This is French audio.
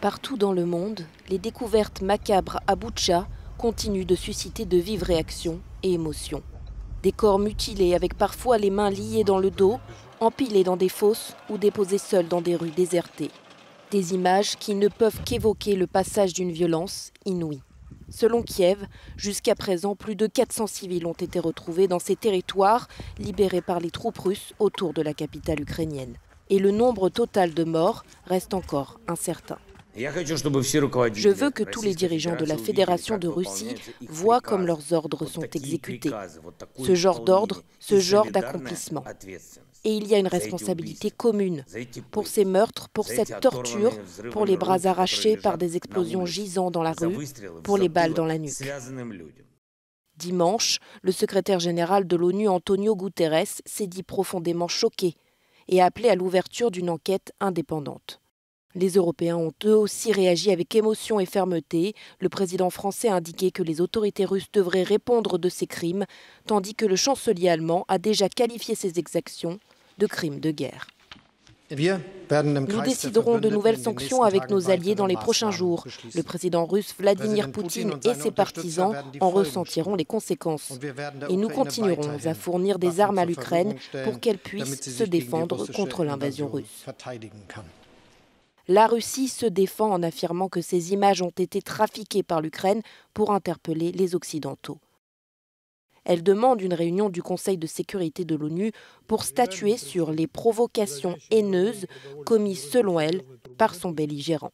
Partout dans le monde, les découvertes macabres à Boutcha continuent de susciter de vives réactions et émotions. Des corps mutilés avec parfois les mains liées dans le dos, empilés dans des fosses ou déposés seuls dans des rues désertées. Des images qui ne peuvent qu'évoquer le passage d'une violence inouïe. Selon Kiev, jusqu'à présent, plus de 400 civils ont été retrouvés dans ces territoires libérés par les troupes russes autour de la capitale ukrainienne. Et le nombre total de morts reste encore incertain. Je veux que tous les dirigeants de la Fédération de Russie voient comme leurs ordres sont exécutés. Ce genre d'ordre, ce genre d'accomplissement. Et il y a une responsabilité commune pour ces meurtres, pour cette torture, pour les bras arrachés par des explosions gisant dans la rue, pour les balles dans la nuque. Dimanche, le secrétaire général de l'ONU, Antonio Guterres, s'est dit profondément choqué et a appelé à l'ouverture d'une enquête indépendante. Les Européens ont eux aussi réagi avec émotion et fermeté. Le président français a indiqué que les autorités russes devraient répondre de ces crimes, tandis que le chancelier allemand a déjà qualifié ces exactions de crimes de guerre. Nous déciderons de nouvelles sanctions avec nos alliés dans les prochains jours. Le président russe Vladimir Poutine et ses partisans en ressentiront les conséquences. Et nous continuerons à fournir des armes à l'Ukraine pour qu'elle puisse se défendre contre l'invasion russe. La Russie se défend en affirmant que ces images ont été trafiquées par l'Ukraine pour interpeller les Occidentaux. Elle demande une réunion du Conseil de sécurité de l'ONU pour statuer sur les provocations haineuses commises selon elle par son belligérant.